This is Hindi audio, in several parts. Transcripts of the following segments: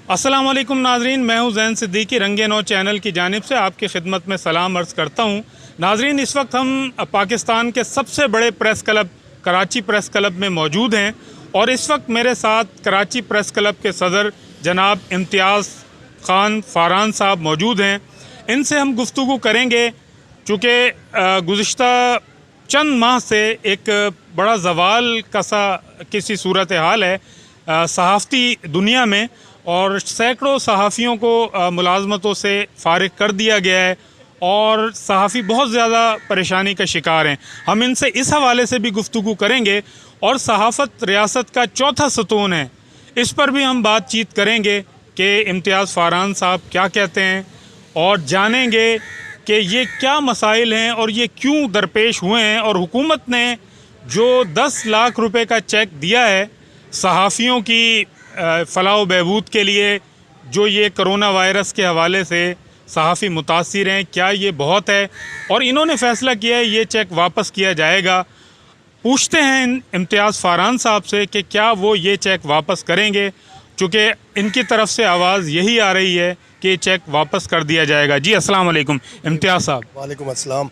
अस्सलाम वालेकुम नाजरीन, मैं हूं ज़ैन सिद्दीकी। रंगे नौ चैनल की जानिब से आपकी खिदमत में सलाम अर्ज़ करता हूं। नाजरीन, इस वक्त हम पाकिस्तान के सबसे बड़े press club Karachi press club में मौजूद हैं और इस वक्त मेरे साथ कराची प्रेस क्लब के सदर जनाब इम्तियाज़ ख़ान फ़ारान साहब मौजूद हैं। इनसे हम गुफ्तगू करेंगे चूँकि गुज़िश्ता चंद माह से एक बड़ा ज़वाल का सा किसी सूरत हाल है सहाफ़ती दुनिया में, और सैकड़ों सहाफ़ियों को मुलाजमतों से फ़ारिग कर दिया गया है और सहाफ़ी बहुत ज़्यादा परेशानी का शिकार हैं। हम इनसे इस हवाले से भी गुफ्तगू करेंगे और सहाफ़त रियासत का चौथा सतून है, इस पर भी हम बातचीत करेंगे कि इम्तियाज़ फ़ारान साहब क्या कहते हैं और जानेंगे कि ये क्या मसाइल हैं और ये क्यों दरपेश हुए हैं। और हुकूमत ने जो 10 लाख रुपए का चेक दिया है सहाफ़ियों की फ़लाह बहबूद के लिए, जो ये कोरोना वायरस के हवाले से सहाफ़ी मुतासिर हैं, क्या ये बहुत है? और इन्होंने फ़ैसला किया है ये चेक वापस किया जाएगा। पूछते हैं इम्तियाज़ फ़ारान साहब से कि क्या वो ये चेक वापस करेंगे, चूँकि इनकी तरफ से आवाज़ यही आ रही है कि ये चेक वापस कर दिया जाएगा। जी अस्सलाम वालेकुम इम्तियाज़ साहब। वालेकुम अस्सलाम।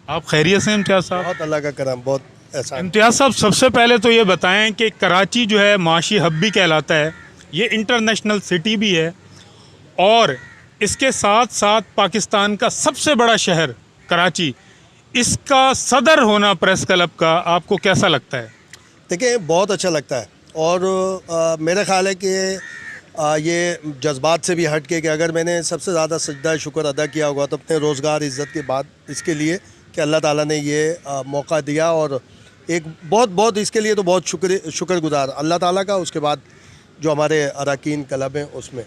आप खैरियत से इम्तियाज़ साहब? बहुत अल्लाह का करम, बहुत एहसान। इम्तियाज़ साहब, सबसे पहले तो ये बताएं कि कराची जो है माशी हब भी कहलाता है, ये इंटरनेशनल सिटी भी है और इसके साथ साथ पाकिस्तान का सबसे बड़ा शहर कराची, इसका सदर होना प्रेस क्लब का आपको कैसा लगता है? देखिए, बहुत अच्छा लगता है और मेरा ख़्याल है कि ये जज्बात से भी हट के कि अगर मैंने सबसे ज़्यादा सजदा शुक्र अदा किया होगा तो अपने रोज़गार इज़्ज़त के बाद इसके लिए कि अल्लाह ताला ने ये मौका दिया, और एक बहुत इसके लिए तो बहुत शुक्रगुज़ार अल्लाह ताला का, उसके बाद जो हमारे अरकान क्लब हैं उसमें।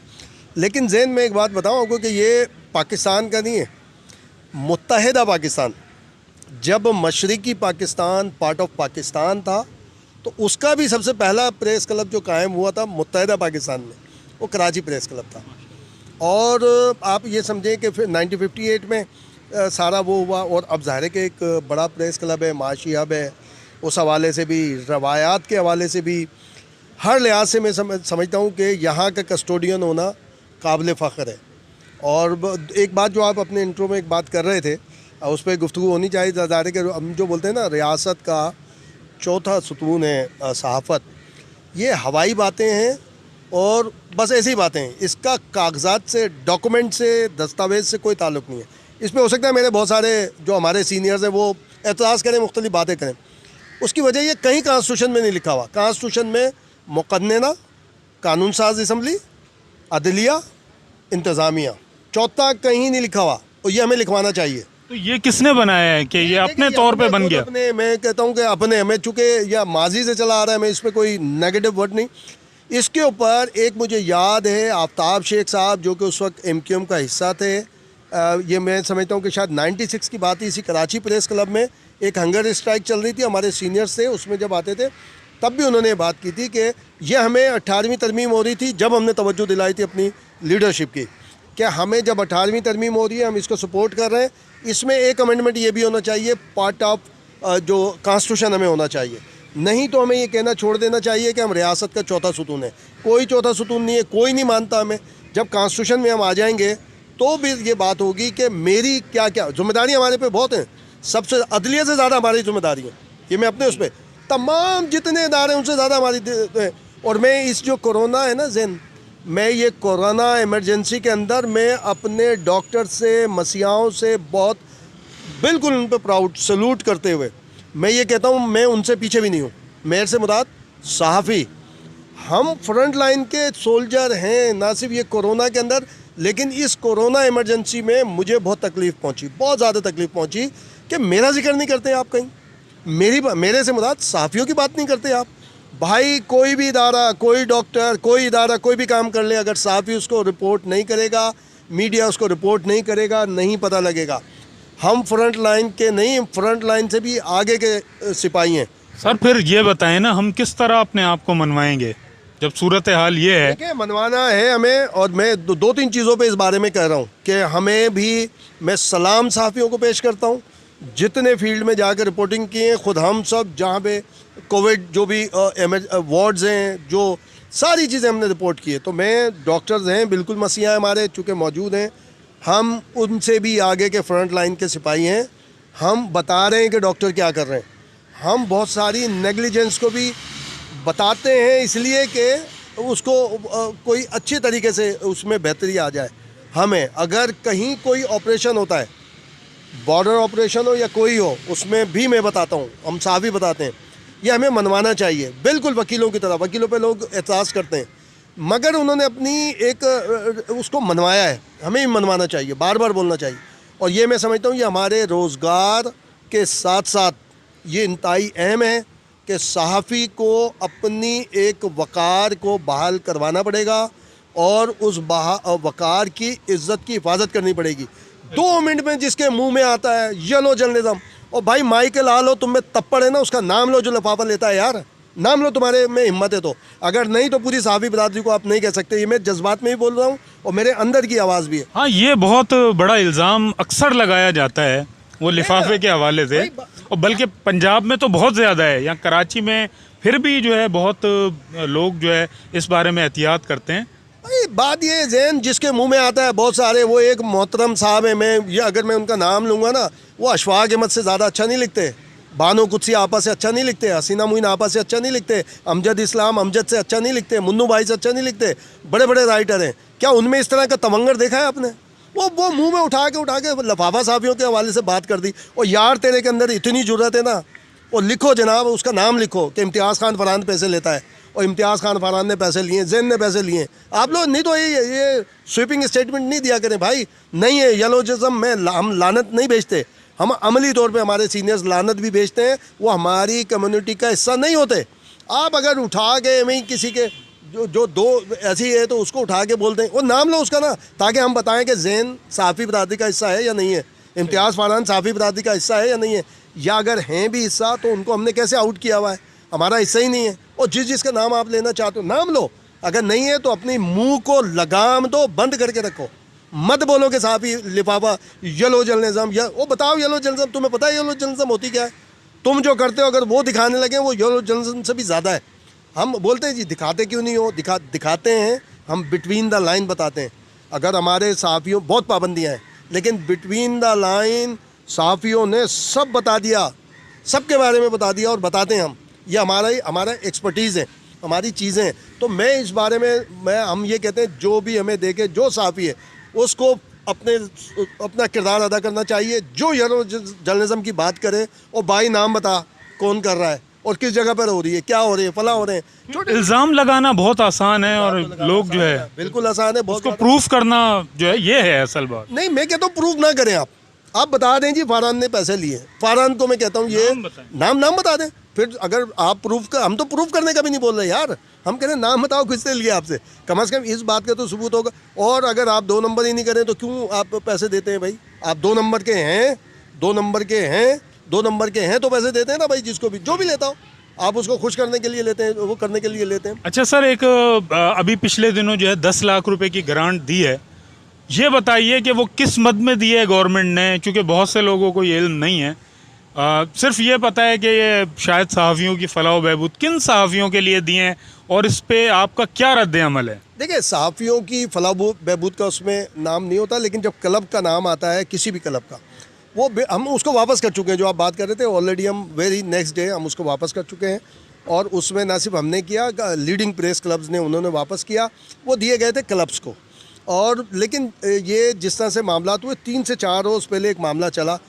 लेकिन ज़हन में एक बात बताऊँ आपको कि ये पाकिस्तान का नहीं है, मुत्तहिदा पाकिस्तान। जब मशरिकी पाकिस्तान पार्ट ऑफ पाकिस्तान था तो उसका भी सबसे पहला प्रेस क्लब जो कायम हुआ था मुत्तहिदा पाकिस्तान में, वो कराची प्रेस क्लब था। और आप ये समझें कि फिर 1958 में सारा वो हुआ, और अब ज़ाहिर है कि एक बड़ा प्रेस क्लब है, माशी हब है, उस हवाले से भी, रवायात के हवाले से भी, हर लिहाज से मैं समझता हूँ कि यहाँ का कस्टोडियन होना काबिल फ़ख्र है। और एक बात जो आप अपने इंट्रो में एक बात कर रहे थे, उस पर गुफ्तगू होनी चाहिए। ज़ाहिर है कि हम जो बोलते हैं ना, रियासत का चौथा सतून है सहाफ़त, ये हवाई बातें हैं और बस ऐसी बातें हैं। इसका कागजात से, डॉक्यूमेंट से, दस्तावेज़ से कोई ताल्लुक़ नहीं है। इसमें हो सकता है मेरे बहुत सारे जो हमारे सीनियर्स हैं वो एतराज़ करें, मुख्तलिफ़ बातें करें, उसकी वजह ये कहीं कॉन्स्टिट्यूशन में नहीं लिखा हुआ। कॉन्स्टिट्यूशन में मुक़न्नना, कानून साज असम्बली, अदलिया, इंतज़ामिया, चौथा कहीं नहीं लिखा हुआ, और ये हमें लिखवाना चाहिए। तो ये किसने बनाया है कि ये अपने तौर पे बन गया? अपने, मैं कहता हूँ कि अपने, मैं चूँकि या माजी से चला आ रहा है, मैं इस पर कोई नेगेटिव वर्ड नहीं। इसके ऊपर एक मुझे याद है आफ्ताब शेख साहब, जो कि उस वक्त MQM का हिस्सा थे, ये मैं समझता हूँ कि शायद 96 की बात थी, इसी कराची प्रेस क्लब में एक हंगर स्ट्राइक चल रही थी, हमारे सीनियर्स थे उसमें जब आते थे, तब भी उन्होंने बात की थी कि यह हमें 18वीं तरमीम हो रही थी, जब हमने तवज्जो दिलाई थी अपनी लीडरशिप की कि हमें जब 18वीं तरमीम हो रही है, हम इसको सपोर्ट कर रहे हैं, इसमें एक अमेंडमेंट ये भी होना चाहिए, पार्ट ऑफ जो कॉन्स्टिट्यूशन हमें होना चाहिए। नहीं तो हमें ये कहना छोड़ देना चाहिए कि हम रियासत का चौथा सतून है। कोई चौथा सतून नहीं है, कोई नहीं मानता हमें। जब कॉन्स्टिट्यूशन में हम आ जाएंगे तो भी ये बात होगी कि मेरी क्या क्या जिम्मेदारी हमारे पे बहुत हैं। सबसे अदलिया से ज़्यादा हमारी जिम्मेदारी है, ये मैं अपने उस पर, तमाम जितने इदारे हैं उनसे ज़्यादा हमारी। और मैं इस जो कोरोना है ना ज़हन, मैं ये कोरोना इमरजेंसी के अंदर मैं अपने डॉक्टर से, मसीहाओं से बहुत बिल्कुल उन पर प्राउड सल्यूट करते हुए मैं ये कहता हूँ, मैं उनसे पीछे भी नहीं हूँ। मेरे से मुराद सहाफ़ी, हम फ्रंट लाइन के सोल्जर हैं, ना सिर्फ ये कोरोना के अंदर, लेकिन इस कोरोना इमरजेंसी में मुझे बहुत तकलीफ़ पहुँची, बहुत ज़्यादा तकलीफ़ पहुँची कि मेरा जिक्र नहीं करते आप कहीं, मेरे से मुराद सहाफ़ियों की बात नहीं करते आप। भाई कोई भी इदारा, कोई डॉक्टर, कोई इदारा, कोई भी काम कर ले, अगर सहाफ़ी उसको रिपोर्ट नहीं करेगा, मीडिया उसको रिपोर्ट नहीं करेगा, नहीं पता लगेगा। हम फ्रंट लाइन के नहीं, फ्रंट लाइन से भी आगे के सिपाही हैं। सर फिर ये बताएं ना, हम किस तरह अपने आप को मनवाएंगे जब सूरत हाल ये है? देखिए, मनवाना है हमें, और मैं दो तीन चीज़ों पे इस बारे में कह रहा हूँ कि हमें भी, मैं सलाम सहाफ़ियों को पेश करता हूँ जितने फील्ड में जाकर रिपोर्टिंग की है। ख़ुद हम सब जहाँ पे कोविड जो भी वार्ड्स हैं, जो सारी चीज़ें हमने रिपोर्ट की है। तो मैं डॉक्टर्स हैं बिल्कुल मसीहा हमारे चूँकि मौजूद हैं, हम उनसे भी आगे के फ्रंट लाइन के सिपाही हैं। हम बता रहे हैं कि डॉक्टर क्या कर रहे हैं। हम बहुत सारी नेग्लिजेंस को भी बताते हैं इसलिए कि उसको कोई अच्छी तरीके से उसमें बेहतरी आ जाए। हमें अगर कहीं कोई ऑपरेशन होता है, बॉर्डर ऑपरेशन हो या कोई हो, उसमें भी मैं बताता हूँ, हम साफ ही बताते हैं, ये हमें मनवाना चाहिए बिल्कुल वकीलों की तरह। वकीलों पे लोग एतराज़ करते हैं, मगर उन्होंने अपनी एक उसको मनवाया है, हमें भी मनवाना चाहिए, बार बार बोलना चाहिए। और ये मैं समझता हूँ ये हमारे रोज़गार के साथ साथ ये इंतहाई अहम है कि सहाफ़ी को अपनी एक वक़ार को बहाल करवाना पड़ेगा और उस वक़ार की इज़्ज़त की हिफाजत करनी पड़ेगी। 2 मिनट में जिसके मुंह में आता है येलो जर्नलिज्म, और भाई माइकल लाल हो, तुम में तप्पड़ है ना, उसका नाम लो जो लिफाफा लेता है यार, नाम लो, तुम्हारे में हिम्मत है तो। अगर नहीं तो पूरी सहाफ़ी बरादरी को आप नहीं कह सकते। ये मैं जज्बात में ही बोल रहा हूँ और मेरे अंदर की आवाज़ भी है। हाँ, ये बहुत बड़ा इल्ज़ाम अक्सर लगाया जाता है वो लिफाफे के हवाले से, और बल्कि पंजाब में तो बहुत ज़्यादा है, यहाँ कराची में फिर भी जो है बहुत लोग जो है इस बारे में एहतियात करते हैं। भाई बात ये है, जैन जिसके मुंह में आता है बहुत सारे, वो एक मोहतरम साहब है, मैं ये अगर मैं उनका नाम लूँगा ना, वो अशफाक अहमद से ज़्यादा अच्छा नहीं लिखते, बानो कुदसी आपा से अच्छा नहीं लिखते, हसीना मुइन आपा से अच्छा नहीं लिखते, अमजद इस्लाम अमजद से अच्छा नहीं लिखते, मुन्नू भाई से अच्छा नहीं लिखते। बड़े बड़े राइटर हैं, क्या उनमें इस तरह का तवंगर देखा है आपने? वो मुंह में उठा के लफाफा साफियों के हवाले से बात कर दी। और यार तेरे के अंदर इतनी ज़रूरत है ना, और लिखो जनाब, उसका नाम लिखो कि इम्तियाज़ खान फरहान पैसे लेता है, और इम्तियाज़ खान फरहान ने पैसे लिए, जैन ने पैसे लिए। आप लोग नहीं तो ये स्वीपिंग स्टेटमेंट नहीं दिया करें भाई। नहीं है येलोजिज्म में हम लानत नहीं भेजते, हम अमली तौर पे हमारे सीनियर्स लानत भी भेजते हैं, वो हमारी कम्युनिटी का हिस्सा नहीं होते। आप अगर उठा के वहीं किसी के जो दो ऐसी है तो उसको उठा के बोलते हैं, वो नाम लो उसका ना, ताकि हम बताएं कि जैन सहाफ़ी बरादरी का हिस्सा है या नहीं है, इम्तियाज़ फरहान सहाफ़ी बरादरी का हिस्सा है या नहीं है, या अगर हैं भी हिस्सा तो उनको हमने कैसे आउट किया हुआ है, हमारा हिस्सा ही नहीं है। और जिसका नाम आप लेना चाहते हो नाम लो, अगर नहीं है तो अपनी मुंह को लगाम दो, बंद करके रखो, मत बोलो कि साहब लिफाफा येलो जर्नलिज्म, या वो बताओ येलो जर्नलिज्म, तुम्हें पता है येलो जर्नलिज्म होती क्या है? तुम जो करते हो अगर वो दिखाने लगे वो येलो जर्नलिज्म से भी ज़्यादा है। हम बोलते हैं जी दिखाते क्यों नहीं हो, दिखाते हैं, हम बिटवीन द लाइन बताते हैं। अगर हमारे सहाफ़ियों बहुत पाबंदियाँ हैं, लेकिन बिटवीन द लाइन सहाफ़ियों ने सब बता दिया, सबके बारे में बता दिया और बताते हैं हम। ये हमारा एक्सपर्टीज़ है, हमारी चीज़ें हैं। तो मैं इस बारे में हम ये कहते हैं जो भी हमें देखे, जो सहाफ़ी है उसको अपना किरदार अदा करना चाहिए। जो येलो जर्नलिज्म की बात करे और भाई नाम बता कौन कर रहा है और किस जगह पर हो रही है, क्या हो रही है, फला हो रहे हैं। इल्ज़ाम लगाना बहुत आसान है और लोग जो है बिल्कुल आसान है, बहुत उसको प्रूफ करना जो है ये है असल बात। नहीं, मैं कहता हूँ प्रूफ ना करें, आप बता दें जी फरहान ने पैसे लिए। फरहान को मैं कहता हूँ ये नाम बता दें। फिर अगर आप प्रूफ का, हम तो प्रूफ करने का भी नहीं बोल रहे यार, हम कह रहे हैं नाम बताओ किसने लिया आपसे, कम से कम इस बात का तो सबूत होगा। और अगर आप 2 नंबर ही नहीं करें तो क्यों आप पैसे देते हैं भाई? आप 2 नंबर के हैं, 2 नंबर के हैं, 2 नंबर के हैं तो पैसे देते हैं ना भाई, जिसको भी जो भी लेता हो आप उसको खुश करने के लिए लेते हैं, वो करने के लिए लेते हैं। अच्छा सर, एक अभी पिछले दिनों जो है 10 लाख रुपए की ग्रांट दी है, ये बताइए कि वो किस मद में दी है गवर्नमेंट ने, क्योंकि बहुत से लोगों को ये इल्म नहीं है। सिर्फ ये पता है कि ये शायद सहाफ़ियों की फलाह बहबूद, किन सहाफ़ियों के लिए दिए हैं और इस पे आपका क्या रद्द अमल है? देखिए, सहाफ़ियों की फलाह बहबूद का उसमें नाम नहीं होता, लेकिन जब क्लब का नाम आता है, किसी भी क्लब का, वो हम उसको वापस कर चुके हैं। जो आप बात कर रहे थे ऑलरेडी हम वेरी नेक्स्ट डे हम उसको वापस कर चुके हैं। और उसमें ना सिर्फ हमने किया, लीडिंग प्रेस क्लब्स ने उन्होंने वापस किया, वो दिए गए थे क्लब्स को। और लेकिन ये जिस तरह से मामला हुए, 3 से 4 रोज़ पहले एक मामला चला,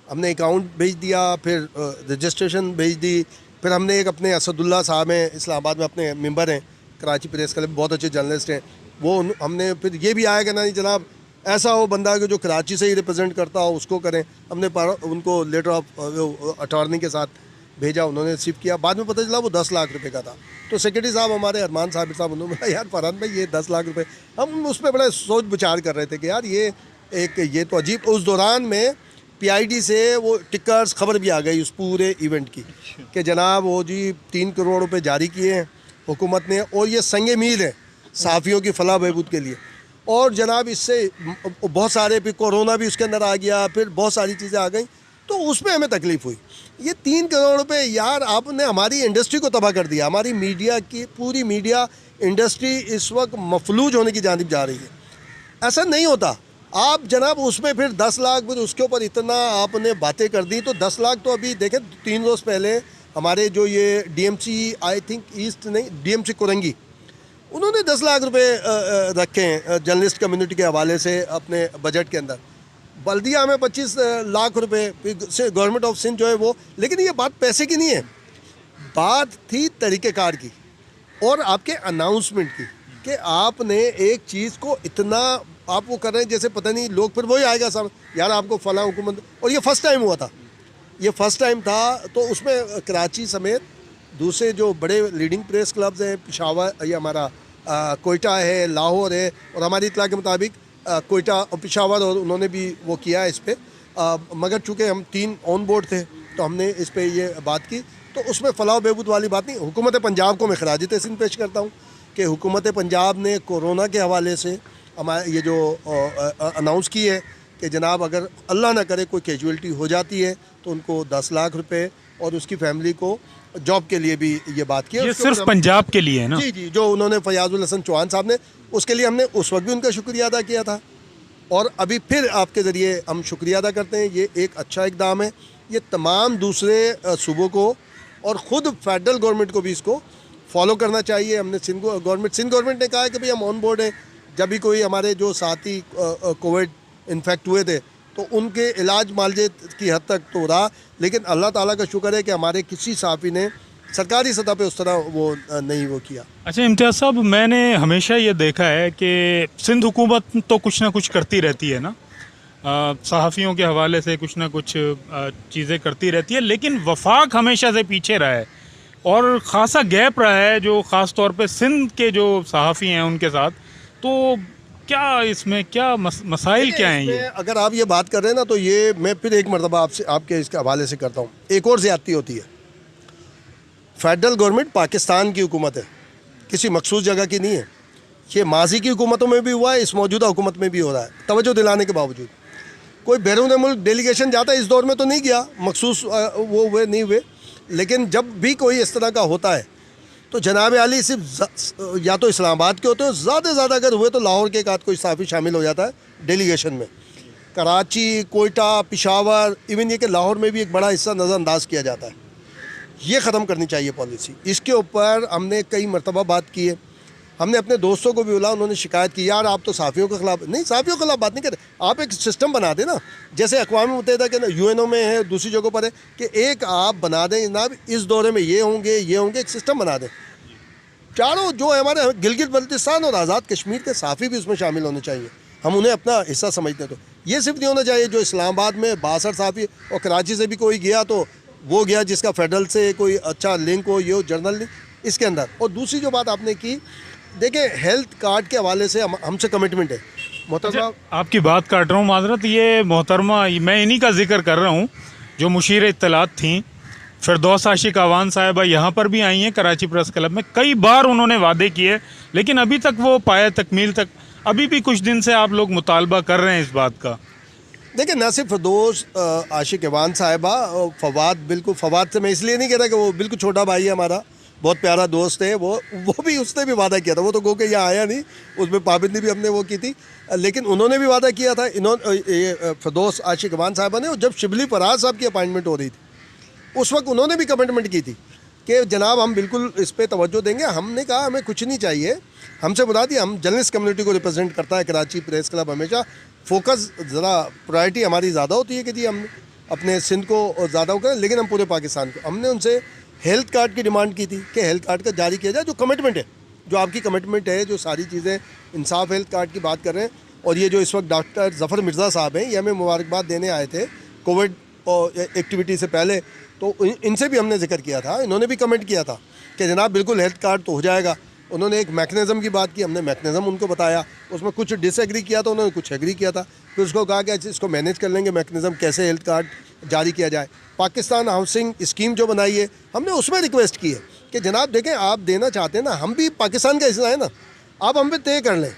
हमने अकाउंट भेज दिया, फिर रजिस्ट्रेशन भेज दी, फिर हमने एक अपने असदुल्ला साहब हैं इस्लामाबाद में, अपने मेंबर हैं कराची प्रेस क्लब, बहुत अच्छे जर्नलिस्ट हैं, वो हमने फिर ये भी आया कि नहीं जनाब ऐसा हो बंदा कि जो कराची से ही रिप्रेजेंट करता हो उसको करें। हमने उनको लेटर ऑफ अटॉर्नी के साथ भेजा, उन्होंने रिसीव किया। बाद में पता चला वो 10 लाख रुपए का था। तो सेक्रेटरी साहब हमारे अरमान साहब उन्होंने बोला यार फरहान भाई ये 10 लाख रुपए, हम उस पर बड़ा सोच विचार कर रहे थे कि यार ये तो अजीब। उस दौरान में PID से वो टिकर्स खबर भी आ गई उस पूरे इवेंट की कि जनाब वो जी 3 करोड़ रुपए जारी किए हैं हुकूमत ने, और ये संगे मील है सहाफ़ियों की फलाह बहबूद के लिए। और जनाब इससे बहुत सारे, फिर कोरोना भी उसके अंदर आ गया, फिर बहुत सारी चीज़ें आ गई। तो उसमें हमें तकलीफ़ हुई। ये 3 करोड़ रुपए यार आपने हमारी इंडस्ट्री को तबाह कर दिया। हमारी मीडिया की पूरी मीडिया इंडस्ट्री इस वक्त मफलूज होने की जानिब जा रही है। ऐसा नहीं होता। आप जनाब उसमें फिर 10 लाख फिर उसके ऊपर इतना आपने बातें कर दी, तो 10 लाख तो अभी देखें 3 रोज़ पहले हमारे जो ये डीएमसी आई थिंक ईस्ट नहीं डीएमसी कोरंगी, उन्होंने 10 लाख रुपए रखे हैं जर्नलिस्ट कम्युनिटी के हवाले से अपने बजट के अंदर। बल्दिया में 25 लाख रुपए से गवर्नमेंट ऑफ सिंध जो है वो। लेकिन ये बात पैसे की नहीं है, बात थी तरीक़ेकार की और आपके अनाउंसमेंट की, कि आपने एक चीज़ को इतना आप वो कर रहे हैं जैसे पता नहीं लोग फिर वही आएगा सब यार आपको फला हुकूमत। और ये फर्स्ट टाइम हुआ था, ये फर्स्ट टाइम था। तो उसमें कराची समेत दूसरे जो बड़े लीडिंग प्रेस क्लब्स हैं, पेशावर ये हमारा कोयटा है, लाहौर है, और हमारी इत्तला के मुताबिक कोयटा और पेशावर, और उन्होंने भी वो किया इस पर। मगर चूँकि हम 3 ऑन बोर्ड थे तो हमने इस पर ये बात की। तो उसमें फलाह बहबूद वाली बात नहीं। हुकूमत पंजाब को मैं खराज तहसीन पेश करता हूँ कि हुकूमत पंजाब ने कोरोना के हवाले से हमारे ये जो अनाउंस की है कि जनाब अगर अल्लाह ना करे कोई कैजुअल्टी हो जाती है तो उनको 10 लाख रुपए और उसकी फैमिली को जॉब के लिए भी ये बात की है। ये सिर्फ पंजाब के लिए है ना? जी जी, जो उन्होंने फयाजुल हसन चौहान साहब ने, उसके लिए हमने उस वक्त भी उनका शुक्रिया अदा किया था और अभी फिर आपके ज़रिए हम शुक्रिया अदा करते हैं। ये एक अच्छा इकदाम है। ये तमाम दूसरे सूबों को और ख़ुद फेडरल गवर्नमेंट को भी इसको फॉलो करना चाहिए। हमने सिंध गवर्नमेंट ने कहा है कि भाई हम ऑन बोर्ड हैं। जब भी कोई हमारे जो साथी कोविड इन्फेक्ट हुए थे तो उनके इलाज मालजेत की हद तक तो रहा, लेकिन अल्लाह ताला का शुक्र है कि हमारे किसी सहाफ़ी ने सरकारी सतह पे उस तरह वो नहीं वो किया। अच्छा इम्तियाज़ साहब, मैंने हमेशा ये देखा है कि सिंध हुकूमत तो कुछ ना कुछ करती रहती है ना, सहाफ़ियों के हवाले से कुछ ना कुछ चीज़ें करती रहती है, लेकिन वफाक हमेशा से पीछे रहा है और ख़ासा गैप रहा है जो ख़ास तौर पे सिंध के जो सहाफ़ी हैं उनके साथ। तो क्या इसमें क्या मसाइल क्या हैं ये? अगर आप ये बात कर रहे हैं ना, तो ये मैं फिर एक मरतबा आपसे आपके इसके हवाले से करता हूँ। एक और ज़्यादती होती है। फेडरल गवर्नमेंट पाकिस्तान की हुकूमत है, किसी मखसूस जगह की नहीं है। ये माजी की हुकूमतों में भी हुआ है, इस मौजूदा हुकूमत में भी हो रहा है, तवज्जो दिलाने के बावजूद। कोई बैरून मुल्क डेलीगेशन जाता है, इस दौर में तो नहीं गया, मखसूस वो हुए नहीं हुए, लेकिन जब भी कोई इस तरह का होता है तो जनाब आली सिर्फ या तो इस्लामाबाद के होते हैं, ज़्यादा से ज़्यादा अगर हुए तो लाहौर के एक आध कोई सहाफ़ी शामिल हो जाता है डेलीगेशन में। कराची, कोयटा, पेशावर, इवन ये कि लाहौर में भी एक बड़ा हिस्सा नज़रअंदाज किया जाता है। ये ख़त्म करनी चाहिए पॉलिसी। इसके ऊपर हमने कई मरतबा बात की है। हमने अपने दोस्तों को भी बोला, उन्होंने शिकायत की यार आप तो सहाफ़ियों के ख़िलाफ़ नहीं, सहाफ़ियों के ख़िलाफ़ बात नहीं कर रहे। आप एक सिस्टम बना दें ना, जैसे अक़वाम मुत्तहिदा के UNO में है, दूसरी जगहों पर है, कि एक आप बना दें जनाब इस दौरे में ये होंगे, एक सिस्टम बना दें। चारों जो है हमारे गिलगित बल्तिस्तान और आज़ाद कश्मीर के सहाफ़ी भी उसमें शामिल होने चाहिए। हम उन्हें अपना हिस्सा समझते हैं। तो ये सिर्फ नहीं होना चाहिए जो इस्लामाबाद में 62 सहाफ़ी और कराची से भी कोई गया तो वो गया जिसका फेडरल से कोई अच्छा लिंक हो, ये हो जर्नल लिंक इसके अंदर। और दूसरी जो बात आपने की, देखिए हेल्थ कार्ड के हवाले से हमसे कमिटमेंट है। मोहतरमा आपकी बात काट रहा हूँ, माजरत, ये मोहतरमा मैं इन्हीं का जिक्र कर रहा हूँ जो मुशीर इत्तलात थी, फिरदौस आशिक आवान साहिबा यहाँ पर भी आई हैं कराची प्रेस क्लब में। कई बार उन्होंने वादे किए लेकिन अभी तक वो पाया तकमील तक, अभी भी कुछ दिन से आप लोग मुतालबा कर रहे हैं इस बात का। देखिए न सिर्फ फिरदौस आशिक अवान साहिबा, फवाद, बिल्कुल फवाद से मैं इसलिए नहीं कह रहा कि वो बिल्कुल छोटा भाई है हमारा, बहुत प्यारा दोस्त है वो भी उसने भी वादा किया था। वो तो गो के यहाँ आया नहीं, उसमें पाबंदी भी हमने वो की थी, लेकिन उन्होंने भी वादा किया था। फिरदौस आशिक अवान साहिबा ने, जब शिबली फराज साहब की अपॉइंटमेंट हो रही थी उस वक्त उन्होंने भी कमिटमेंट की थी कि जनाब हम बिल्कुल इस पर तवज्जो देंगे। हमने कहा हमें कुछ नहीं चाहिए, हमसे मुराद हम जर्नलिस्ट कम्युनिटी को रिप्रेजेंट करता है कराची प्रेस क्लब। हमेशा फोकस ज़रा प्रायोरिटी हमारी ज़्यादा होती है कि जी हम अपने सिंध को ज़्यादा करें, लेकिन हम पूरे पाकिस्तान को। हमने उनसे हेल्थ कार्ड की डिमांड की थी कि हेल्थ कार्ड का जारी किया जाए, जो कमिटमेंट है, जो आपकी कमिटमेंट है, जो सारी चीज़ें इंसाफ हेल्थ कार्ड की बात कर रहे हैं। और ये जो इस वक्त डॉक्टर ज़फ़र मिर्ज़ा साहब हैं, ये हमें मुबारकबाद देने आए थे कोविड एक्टिविटी से पहले, तो इनसे भी हमने जिक्र किया था। इन्होंने भी कमेंट किया था कि जनाब बिल्कुल हेल्थ कार्ड तो हो जाएगा। उन्होंने एक मैकेनिज़्म की बात की, हमने मैकेनिज़्म उनको बताया, उसमें कुछ डिसएग्री किया था, उन्होंने कुछ एग्री किया था। फिर उसको कहा कि इसको मैनेज कर लेंगे मैकेनिज़्म, कैसे हेल्थ कार्ड जारी किया जाए। पाकिस्तान हाउसिंग स्कीम जो बनाई है, हमने उसमें रिक्वेस्ट की है कि जनाब देखें आप देना चाहते हैं ना, हम भी पाकिस्तान का हिस्सा है ना, आप हम पे तय कर लें,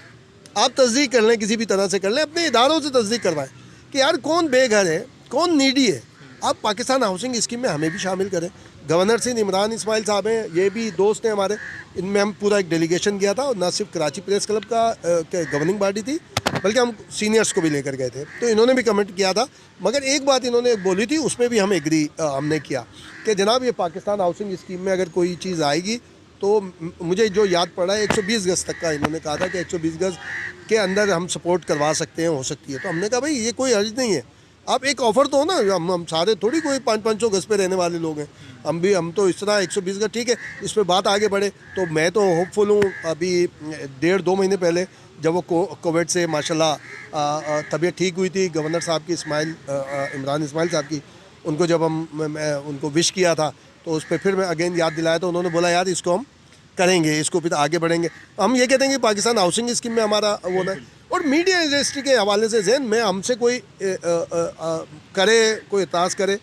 आप तस्दीक कर लें, किसी भी तरह से कर लें, अपने इदारों से तस्दीक करवाएं कि यार कौन बेघर है, कौन नीडी है। आप पाकिस्तान हाउसिंग स्कीम में हमें भी शामिल करें। गवर्नर सिंह इमरान इस्माइल साहब हैं, ये भी दोस्त हैं हमारे, इनमें हम पूरा एक डेलीगेशन गया था, और ना सिर्फ कराची प्रेस क्लब का गवर्निंग बॉडी थी, बल्कि हम सीनियर्स को भी लेकर गए थे, तो इन्होंने भी कमेंट किया था। मगर एक बात इन्होंने बोली थी, उस पर भी हम एग्री हमने किया कि जनाब ये पाकिस्तान हाउसिंग स्कीम में अगर कोई चीज़ आएगी तो मुझे जो याद पड़ा है 120 गज़ तक का इन्होंने कहा था कि 120 गज़ के अंदर हम सपोर्ट करवा सकते हैं, हो सकती है। तो हमने कहा भाई ये कोई हर्ज नहीं है, आप एक ऑफ़र तो हो ना, हम सारे थोड़ी कोई 500 गज़ पे रहने वाले लोग हैं, हम तो इस तरह 120 गज़ ठीक है, इस पर बात आगे बढ़े। तो मैं तो होपफुल हूँ, अभी 1.5-2 महीने पहले जब वो कोविड से माशाल्लाह तबीयत ठीक हुई थी गवर्नर साहब की, इमरान इस्माइल साहब की, उनको जब मैं उनको विश किया था, तो उस पर फिर मैं अगेन याद दिलाया, तो उन्होंने बोला यार इसको हम करेंगे, इसको फिर आगे बढ़ेंगे। हम ये कहते हैं कि पाकिस्तान हाउसिंग स्कीम में हमारा वो ना, और मीडिया इंडस्ट्री के हवाले से जैन में हमसे कोई करे, कोई एतराज़ करे,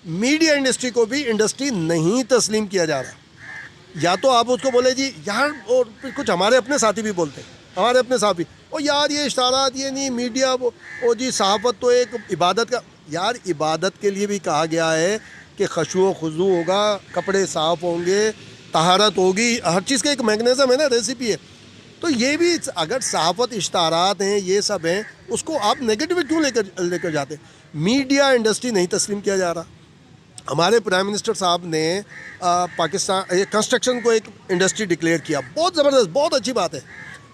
मीडिया इंडस्ट्री को भी इंडस्ट्री नहीं तस्लीम किया जा रहा। या तो आप उसको बोले जी यार, और फिर कुछ हमारे अपने साथी भी बोलते हैं, हमारे अपने साथी, और यार ये इश्तारात ये नहीं मीडिया, वो जी सहाफ़त तो एक इबादत का, यार इबादत के लिए भी कहा गया है कि खशू खुजू होगा, कपड़े साफ़ होंगे, तहारत होगी, हर चीज़ का एक मैकेनिज़्म है ना, रेसिपी है। तो ये भी अगर सहाफ़त इश्तारात हैं, ये सब हैं, उसको आप नेगेटिव क्यों लेकर जाते हैं? मीडिया इंडस्ट्री नहीं तस्लीम किया जा रहा। हमारे प्राइम मिनिस्टर साहब ने पाकिस्तान ये कंस्ट्रक्शन को एक इंडस्ट्री डिक्लेयर किया, बहुत ज़बरदस्त, बहुत अच्छी बात है,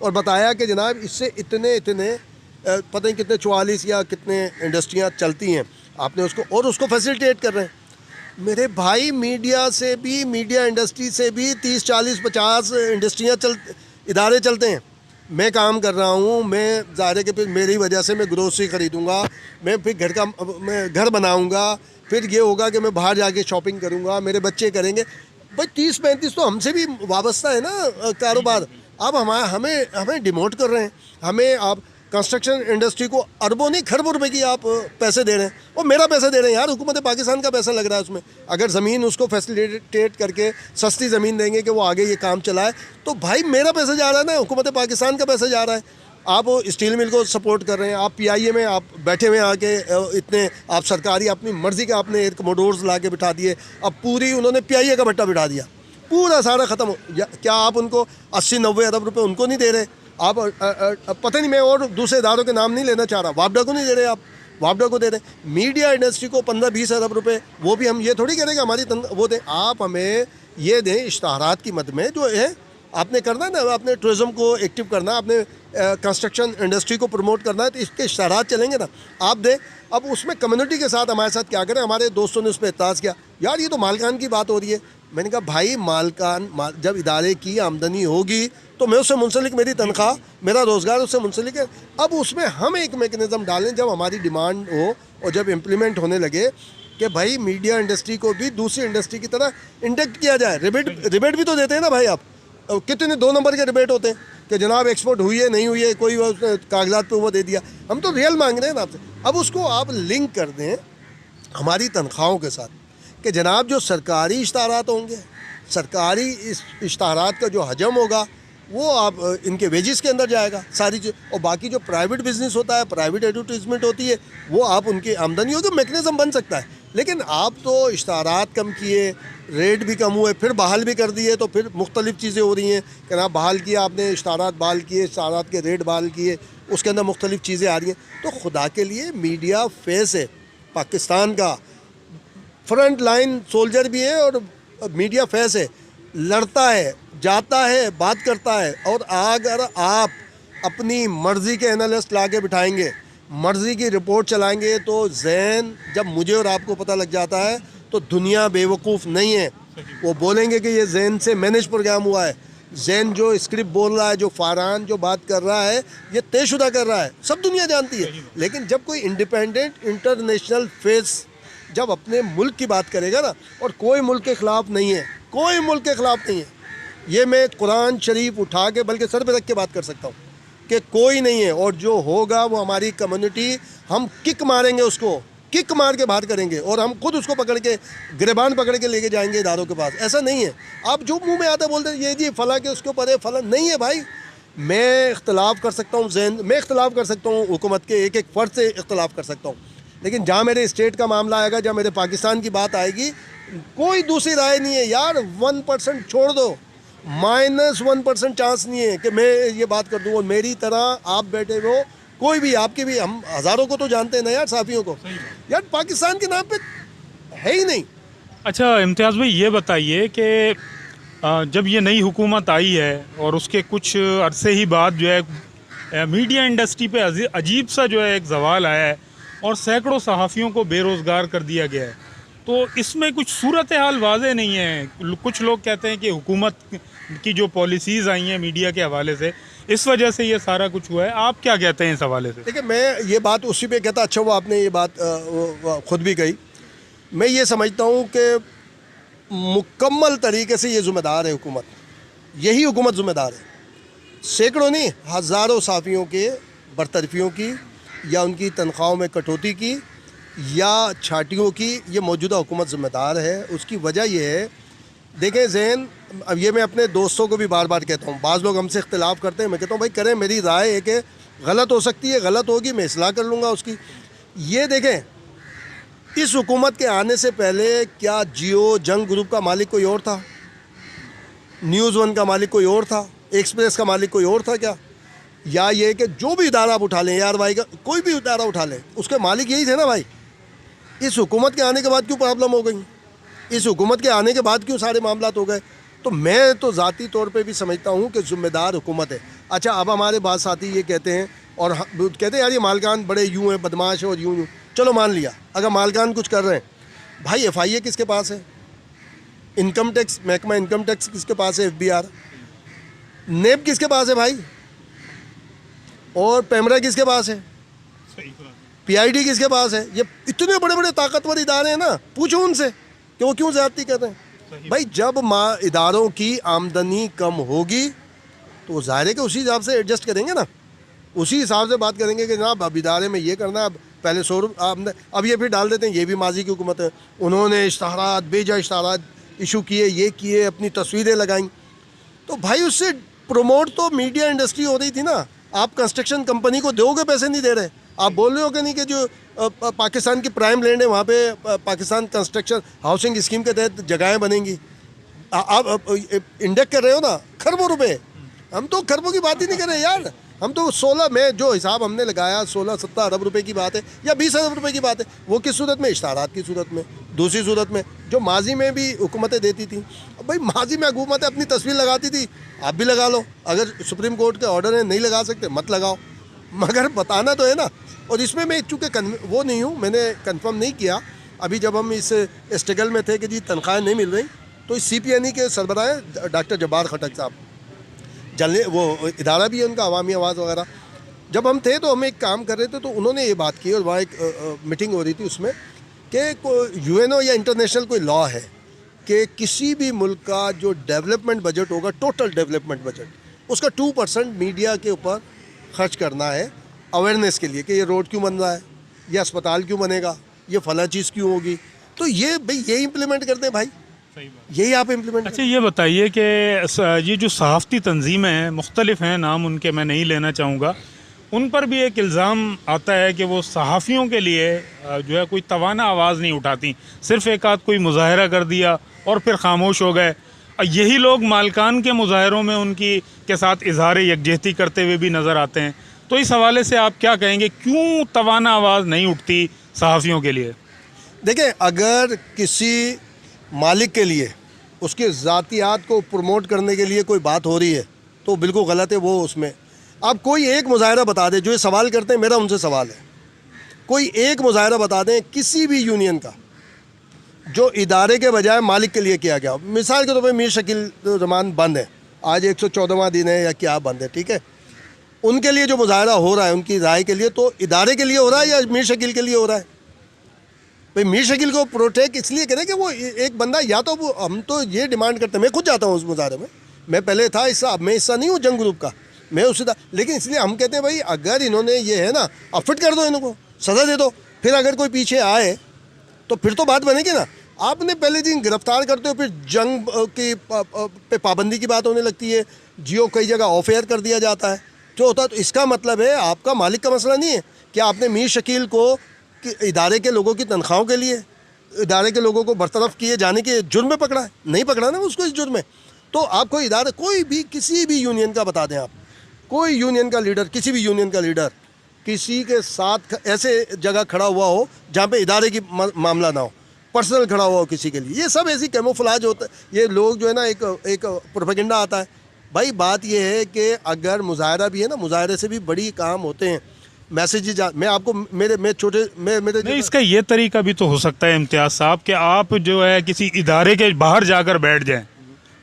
और बताया कि जनाब इससे इतने पता नहीं कितने 44 या कितने इंडस्ट्रियाँ चलती हैं, आपने उसको फैसिलिटेट कर रहे हैं। मेरे भाई मीडिया से भी, मीडिया इंडस्ट्री से भी 30, 40, 50 इंडस्ट्रियाँ इदारे चलते हैं। मैं काम कर रहा हूँ, मैं ज़ाहिर है कि फिर मेरी वजह से मैं ग्रोसरी ख़रीदूँगा, मैं फिर मैं घर बनाऊँगा, फिर ये होगा कि मैं बाहर जाके शॉपिंग करूँगा, मेरे बच्चे करेंगे। भाई 30-35 तो हमसे भी वाबस्ता है ना कारोबार। आप हमें डिमोट कर रहे हैं, हमें आप कंस्ट्रक्शन इंडस्ट्री को अरबों नहीं खरबों रुपए की आप पैसे दे रहे हैं, और मेरा पैसा दे रहे हैं यार, हुकूमत पाकिस्तान का पैसा लग रहा है उसमें। अगर ज़मीन उसको फैसिलिटेट करके सस्ती ज़मीन देंगे कि वो आगे ये काम चलाए, तो भाई मेरा पैसा जा रहा है ना, हुकूमत पाकिस्तान का पैसा जा रहा है। आप स्टील मिल को सपोर्ट कर रहे हैं, आप PIA में आप बैठे हुए आके इतने आप सरकारी अपनी मर्ज़ी का आपने एयर कमोडोर्स ला के बिठा दिए, अब पूरी उन्होंने PIA का भट्टा बिठा दिया, पूरा सारा ख़त्म। क्या आप उनको 80-90 अरब रुपये उनको नहीं दे रहे? आप पता नहीं, मैं और दूसरे इदारों के नाम नहीं लेना चाह रहा, वापडा को नहीं दे रहे, आप वापडा को दे रहे हैं। मीडिया इंडस्ट्री को 15-20 अरब रुपए, वो भी हम ये थोड़ी करेंगे हमारी वो दें, आप हमें ये दें इश्तहारात की मद में, जो है आपने करना है ना, आपने टूरिज़्म को एक्टिव करना है, आपने कंस्ट्रक्शन इंडस्ट्री को प्रमोट करना है, तो इसके इश्तहारात चलेंगे ना, आप दें। अब उसमें कम्युनिटी के साथ हमारे साथ क्या करें, हमारे दोस्तों ने उस पर एतराज़ किया, यार ये तो मालकान की बात हो रही है। मैंने कहा भाई जब इदारे की आमदनी होगी तो मैं उससे मुंसलिक, मेरी तनख्वाह, मेरा रोज़गार उससे मुंसलिक है। अब उसमें हम एक मेकनिज़म डालें जब हमारी डिमांड हो और जब इम्प्लीमेंट होने लगे कि भाई मीडिया इंडस्ट्री को भी दूसरी इंडस्ट्री की तरह इंडेक्ट किया जाए। रिबेट भी तो देते हैं ना भाई आप, कितने 2 नंबर के रिबेट होते हैं कि जनाब एक्सपोर्ट हुई है नहीं हुई है, कोई कागजात पे वो दे दिया, हम तो रियल मांग रहे हैं ना आपसे। अब उसको आप लिंक कर दें हमारी तनख्वाहों के साथ कि जनाब जो सरकारी इश्तारात होंगे, सरकारी इश्तारात का जो हजम होगा वो आप इनके वेजेस के अंदर जाएगा सारी चीज़, और बाकी जो प्राइवेट बिजनेस होता है, प्राइवेट एडवर्टीजमेंट होती है, वो आप उनकी आमदनी हो, तो मैकेनिज़्म बन सकता है। लेकिन आप तो इश्तारात कम किए, रेट भी कम हुए, फिर बहाल भी कर दिए, तो फिर मुख्तलिफ़ चीज़ें हो रही हैं कि ना बहाल किया आपने, इश्तारात बहाल किए, इश्तारात के रेट बहाल किए, उसके अंदर मुख्तलिफ़ चीज़ें आ रही हैं। तो खुदा के लिए मीडिया फेस है पाकिस्तान का, फ्रंट लाइन सोल्जर भी है और मीडिया फेस है, लड़ता है, जाता है, बात करता है। और अगर आप अपनी मर्ज़ी के एनालिस्ट ला के बिठाएंगे, मर्ज़ी की रिपोर्ट चलाएंगे, तो जैन जब मुझे और आपको पता लग जाता है तो दुनिया बेवकूफ़ नहीं है। वो बोलेंगे कि ये जैन से मैनेज प्रोग्राम हुआ है, जैन जो स्क्रिप्ट बोल रहा है, जो फारान जो बात कर रहा है, ये तयशुदा कर रहा है, सब दुनिया जानती है। लेकिन जब कोई इंडिपेंडेंट इंटरनेशनल फेस जब अपने मुल्क की बात करेगा ना, और कोई मुल्क के ख़िलाफ़ नहीं है, कोई मुल्क के ख़िलाफ़ नहीं है, ये मैं कुरान शरीफ उठा के बल्कि सर पे रख के बात कर सकता हूँ कि कोई नहीं है। और जो होगा वो हमारी कम्युनिटी, हम किक मारेंगे, उसको किक मार के बाहर करेंगे, और हम खुद उसको पकड़ के गिरबान पकड़ के लेके जाएंगे इदारों के पास। ऐसा नहीं है आप जो मुंह में आता बोलते ये जी फ़ला के उसके ऊपर है, फ़ला नहीं है भाई। मैं इख्तलाफ कर सकता हूँ जैन, मैं इख्तलाफ कर सकता हूँ हुकूमत के एक एक फ़र्द से इख्तलाफ कर सकता हूँ, लेकिन जहाँ मेरे स्टेट का मामला आएगा, जहाँ मेरे पाकिस्तान की बात आएगी, कोई दूसरी राय नहीं है यार। 1% छोड़ दो, -1% चांस नहीं है कि मैं ये बात कर दूँ। और मेरी तरह आप बैठे हो, कोई भी, आपके भी, हम हज़ारों को तो जानते हैं ना यार, साफियों को, यार पाकिस्तान के नाम पे है ही नहीं। अच्छा इम्तियाज़ भाई, ये बताइए कि जब ये नई हुकूमत आई है और उसके कुछ अरसे ही बाद जो है मीडिया इंडस्ट्री पे अजीब सा जो है एक सवाल आया है और सैकड़ों सहाफ़ियों को बेरोज़गार कर दिया गया है, तो इसमें कुछ सूरत हाल वाज़े नहीं है। कुछ लोग कहते हैं कि हुकूमत की जो पॉलिसीज़ आई हैं मीडिया के हवाले से, इस वजह से ये सारा कुछ हुआ है। आप क्या कहते हैं इस हवाले से? देखिए, मैं ये बात उसी पे कहता, अच्छा वो आपने ये बात खुद भी कही। मैं ये समझता हूँ कि मुकम्मल तरीके से ये ज़िम्मेदार है हुकूमत, यही हुकूमत ज़िम्मेदार है। सैकड़ों नहीं, हज़ारों साफ़ियों के बरतरफियों की या उनकी तनख्वाहों में कटौती की या छाटियों की, ये मौजूदा हुकूमत ज़िम्मेदार है। उसकी वजह ये है, देखें ज़हन, अब ये मैं अपने दोस्तों को भी बार बार कहता हूँ, बाज़ लोग हमसे इख्तिलाफ़ करते हैं, मैं कहता हूँ भाई करें, मेरी राय है कि गलत हो सकती है, गलत होगी, मैं इस्लाह कर लूँगा उसकी। ये देखें, इस हुकूमत के आने से पहले क्या जियो जंग ग्रुप का मालिक कोई और था? न्यूज़ वन का मालिक कोई और था? एक्सप्रेस का मालिक कोई और था क्या? या ये कि जो भी इदारा आप उठा लें यार भाई, का कोई भी इदारा उठा लें, उसके मालिक यही थे ना भाई। इस हुकूमत के आने के बाद क्यों प्रॉब्लम हो गई? इस हुकूमत के आने के बाद क्यों सारे मामलात हो गए? तो मैं तो ज़ाती तौर पे भी समझता हूँ कि ज़िम्मेदार हुकूमत है। अच्छा, अब हमारे बात साथी ये कहते हैं और कहते हैं यार ये मालकान बड़े यूँ हैं, बदमाश है और यूँ। चलो मान लिया, अगर मालकान कुछ कर रहे हैं, भाई FIA किसके पास है? इनकम टैक्स महकमा इनकम टैक्स किसके पास है? FBR। नेब किसके पास है भाई? और पैमरा किसके पास है? PID किसके पास है? ये इतने बड़े बड़े ताकतवर इदारे हैं ना, पूछो उनसे कि वो क्यों ज़्यादती कर रहे हैं। भाई जब इदारों की आमदनी कम होगी तो ज़ाहिर है कि उसी हिसाब से एडजस्ट करेंगे ना, उसी हिसाब से बात करेंगे कि जनाब अब इदारे में ये करना है, अब पहले 100 आपने, अब ये फिर डाल देते हैं ये भी माजी की हुकूमत है, उन्होंने इश्तहारात बेजा इश्तहारात इशू किए, ये किए, अपनी तस्वीरें लगाई। तो भाई उससे प्रमोट तो मीडिया इंडस्ट्री हो रही थी ना। आप कंस्ट्रक्शन कंपनी को दोगे, पैसे नहीं दे रहे। आप बोल रहे हो कि नहीं कि जो पाकिस्तान की प्राइम लैंड है वहाँ पे पाकिस्तान कंस्ट्रक्शन हाउसिंग स्कीम के तहत जगहें बनेंगी। आप इंडेक्ट कर रहे हो ना खरबों रुपए। हम तो खरबों की बात ही नहीं कर रहे यार, हम तो 16 में जो हिसाब हमने लगाया 16-17 अरब रुपए की बात है या 20 अरब रुपए की बात है। वो किस सूरत में? इश्तारात की सूरत में। दूसरी सूरत में जो माजी में भी हुकूमतें देती थी, अब भाई माजी में हुकूमतें अपनी तस्वीर लगाती थी, आप भी लगा लो। अगर सुप्रीम कोर्ट के ऑर्डर है नहीं लगा सकते मत लगाओ, मगर बताना तो है ना। और इसमें मैं चूँकि वो नहीं हूँ, मैंने कन्फर्म नहीं किया। अभी जब हम इस स्ट्रगल में थे कि जी तनख्वाहें नहीं मिल रही, तो इस CPNE के सरबराह डॉक्टर जब्बार खटक साहब, जलने वो इदारा भी है उनका, अवामी आवाज़ वगैरह, जब हम थे तो हम एक काम कर रहे थे तो उन्होंने ये बात की और वहाँ एक मीटिंग हो रही थी उसमें कि UNO या इंटरनेशनल कोई लॉ है कि किसी भी मुल्क का जो डेवलपमेंट बजट होगा, टोटल डेवलपमेंट बजट, उसका 2% मीडिया के ऊपर खर्च करना है अवेयरनेस के लिए कि ये रोड क्यों बन रहा है, ये अस्पताल क्यों बनेगा, ये फला चीज़ क्यों होगी। तो ये भाई ये इम्प्लीमेंट करते हैं भाई, यही आप इम्प्लीमेंट। अच्छा ये बताइए कि ये जो सहाफ़ती तंजीमें हैं, मुख्तलिफ हैं, नाम उनके मैं नहीं लेना चाहूँगा, उन पर भी एक इल्ज़ाम आता है कि वो सहाफ़ियों के लिए जो है कोई तवाना आवाज़ नहीं उठाती, सिर्फ़ एक आध कोई मुजाहरा कर दिया और फिर खामोश हो गए। यही लोग मालकान के मुजाहरों में उनकी के साथ इजहार यकजहती करते हुए भी नज़र आते हैं। तो इस हवाले से आप क्या कहेंगे, क्यों तवाना आवाज़ नहीं उठती सहाफ़ियों के लिए? देखें, अगर किसी मालिक के लिए उसके ज़ातियात को प्रमोट करने के लिए कोई बात हो रही है तो बिल्कुल गलत है वो उसमें। आप कोई एक मुजाहरा बता दें, जो ये सवाल करते हैं, मेरा उनसे सवाल है, कोई एक मुजाहरा बता दें किसी भी यूनियन का जो इदारे के बजाय मालिक के लिए किया गया। मिसाल के तौर पर मीर शकील रहमान बंद है, आज 114वां दिन है या क्या बंद है, ठीक है, उनके लिए जो मुजाहरा हो रहा है उनकी राय के लिए, तो इदारे के लिए हो रहा है या मीर शकील के लिए हो रहा है? भाई मीर शकील को प्रोटेक्ट इसलिए करें कि वो एक बंदा, या तो वो, हम तो ये डिमांड करते हैं, मैं खुद जाता हूँ उस मुजाहरे में, मैं पहले था हिस्सा, अब मैं हिस्सा नहीं हूँ जंग ग्रुप का, मैं उससे था, लेकिन इसलिए हम कहते हैं भाई अगर इन्होंने ये है ना, अब फिट कर दो, इनको सज़ा दे दो, फिर अगर कोई पीछे आए तो फिर तो बात बनेगी ना। आपने पहले दिन गिरफ्तार करते हो, फिर जंग की पे पाबंदी की बात होने लगती है, जियो कई जगह ऑफ एयर कर दिया जाता है, जो होता है। तो इसका मतलब है आपका मालिक का मसला नहीं है कि आपने मीर शकील को इदारे के लोगों की तनख्वाहों के लिए, इदारे के लोगों को बरतरफ किए जाने के जुर्म में पकड़ा है? नहीं पकड़ा ना उसको इस जुर्म में। तो आपको इदारे, कोई भी किसी भी यूनियन का बता दें आप, कोई यूनियन का लीडर, किसी भी यूनियन का लीडर किसी के साथ ऐसे जगह खड़ा हुआ हो जहाँ पे इदारे की मामला ना हो, पर्सनल खड़ा हुआ हो किसी के लिए, ये सब ऐसी कैमोफ्लेज होता है। ये लोग जो है ना, एक प्रोपेगेंडा आता है। भाई बात ये है कि अगर मुजाहरा भी है ना, मुजाहरे से भी बड़ी काम होते हैं, मैसेज। मैं आपको मेरे नहीं, इसका ये तरीका भी तो हो सकता है इम्तियाज़ साहब कि आप जो है किसी इदारे के बाहर जाकर बैठ जाएं,